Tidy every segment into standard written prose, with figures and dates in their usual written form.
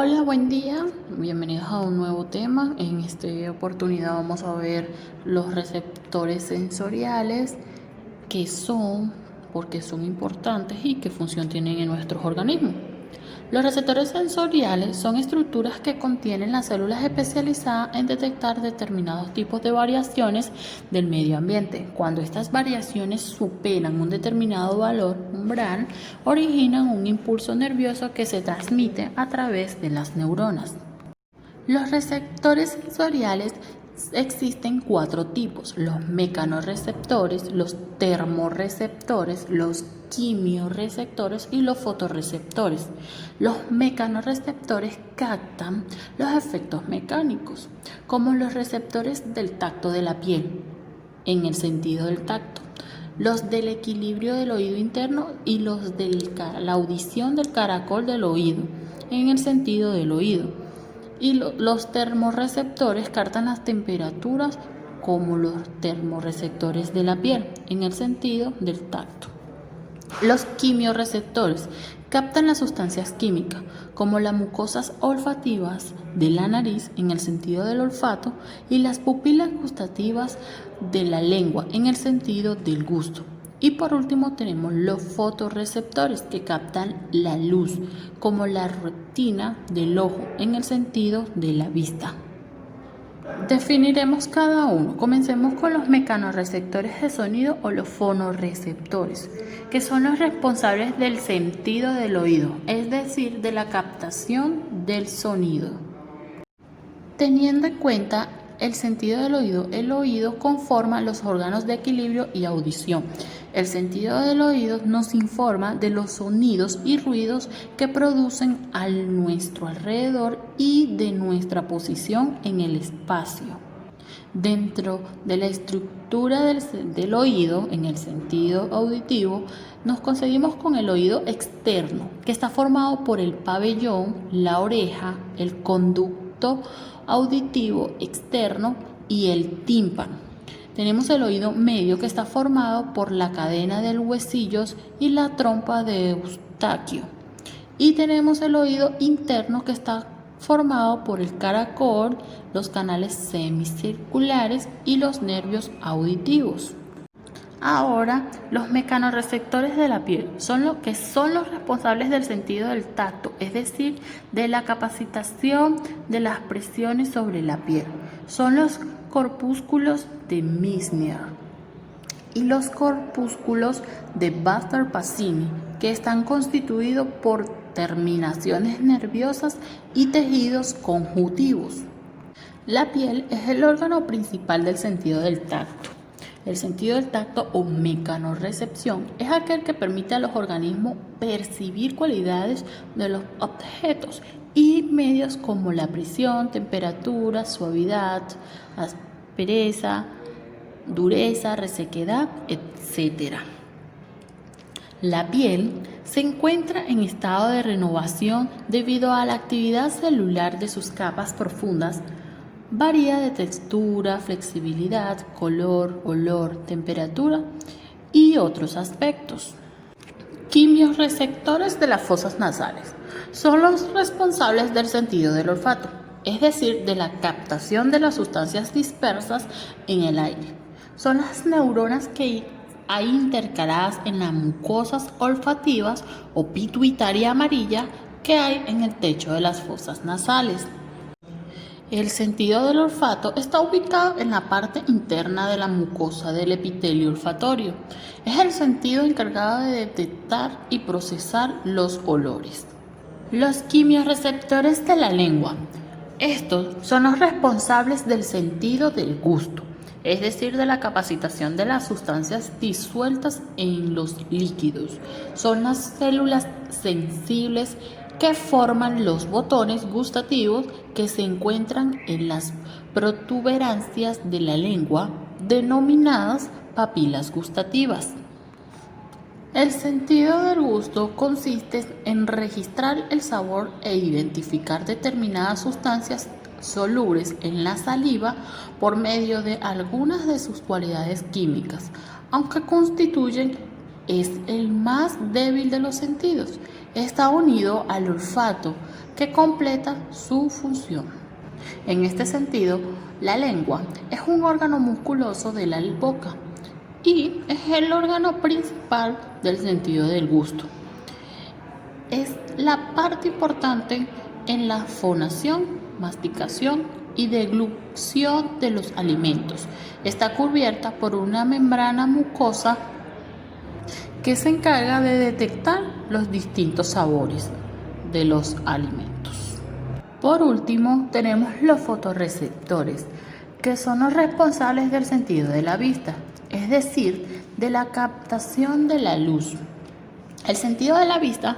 Hola, buen día, bienvenidos a un nuevo tema. En esta oportunidad vamos a ver los receptores sensoriales, qué son, por qué son importantes y qué función tienen en nuestros organismos. Los receptores sensoriales son estructuras que contienen las células especializadas en detectar determinados tipos de variaciones del medio ambiente. Cuando estas variaciones superan un determinado valor umbral, originan un impulso nervioso que se transmite a través de las neuronas. Los receptores sensoriales existen 4 tipos: los mecanorreceptores, los termorreceptores, los quimiorreceptores y los fotorreceptores. Los mecanorreceptores captan los efectos mecánicos, como los receptores del tacto de la piel, en el sentido del tacto, los del equilibrio del oído interno y los de la audición del caracol del oído, en el sentido del oído. Y los termorreceptores captan las temperaturas, como los termorreceptores de la piel, en el sentido del tacto. Los quimiorreceptores captan las sustancias químicas, como las mucosas olfativas de la nariz, en el sentido del olfato, y las pupilas gustativas de la lengua, en el sentido del gusto. Y por último tenemos los fotorreceptores, que captan la luz, como la retina del ojo, en el sentido de la vista. Definiremos cada uno. Comencemos con los mecanorreceptores de sonido o los fonorreceptores, que son los responsables del sentido del oído, es decir, de la captación del sonido. Teniendo en cuenta el sentido del oído, el oído conforma los órganos de equilibrio y audición. El sentido del oído nos informa de los sonidos y ruidos que producen a nuestro alrededor y de nuestra posición en el espacio. Dentro de la estructura del oído, en el sentido auditivo, nos conseguimos con el oído externo, que está formado por el pabellón, la oreja, el conducto auditivo externo y el tímpano. Tenemos el oído medio, que está formado por la cadena de huesillos y la trompa de Eustaquio. Y tenemos el oído interno, que está formado por el caracol, los canales semicirculares y los nervios auditivos. Ahora, los mecanorreceptores de la piel son los responsables del sentido del tacto, es decir, de la capacitación de las presiones sobre la piel. Son los corpúsculos de Meissner y los corpúsculos de Baster-Pasini, que están constituidos por terminaciones nerviosas y tejidos conjuntivos. La piel es el órgano principal del sentido del tacto. El sentido del tacto o mecanorrecepción es aquel que permite a los organismos percibir cualidades de los objetos y medios, como la presión, temperatura, suavidad, aspereza, dureza, resequedad, etc. La piel se encuentra en estado de renovación debido a la actividad celular de sus capas profundas. Varía de textura, flexibilidad, color, olor, temperatura y otros aspectos. Quimiorreceptores de las fosas nasales son los responsables del sentido del olfato, es decir, de la captación de las sustancias dispersas en el aire. Son las neuronas que hay intercaladas en las mucosas olfativas o pituitaria amarilla que hay en el techo de las fosas nasales. El sentido del olfato está ubicado en la parte interna de la mucosa del epitelio olfatorio. Es el sentido encargado de detectar y procesar los olores. Los quimiorreceptores de la lengua. Estos son los responsables del sentido del gusto, es decir, de la capacitación de las sustancias disueltas en los líquidos. Son las células sensibles que forman los botones gustativos que se encuentran en las protuberancias de la lengua, denominadas papilas gustativas. El sentido del gusto consiste en registrar el sabor e identificar determinadas sustancias solubles en la saliva por medio de algunas de sus cualidades químicas, aunque es el más débil de los sentidos. Está unido al olfato, que completa su función. En este sentido, la lengua es un órgano musculoso de la boca y es el órgano principal del sentido del gusto. Es la parte importante en la fonación, masticación y deglución de los alimentos. Está cubierta por una membrana mucosa que se encarga de detectar los distintos sabores de los alimentos. Por último, tenemos los fotorreceptores, que son los responsables del sentido de la vista, es decir, de la captación de la luz. El sentido de la vista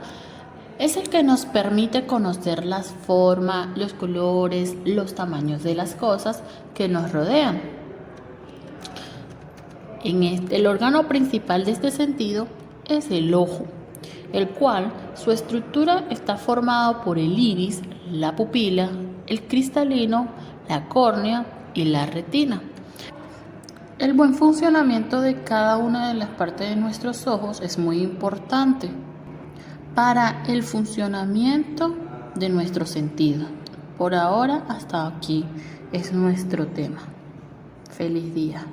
es el que nos permite conocer las formas, los colores, los tamaños de las cosas que nos rodean. El órgano principal de este sentido es el ojo, el cual su estructura está formado por el iris, la pupila, el cristalino, la córnea y la retina. El buen funcionamiento de cada una de las partes de nuestros ojos es muy importante para el funcionamiento de nuestro sentido. Por ahora, hasta aquí es nuestro tema. Feliz día.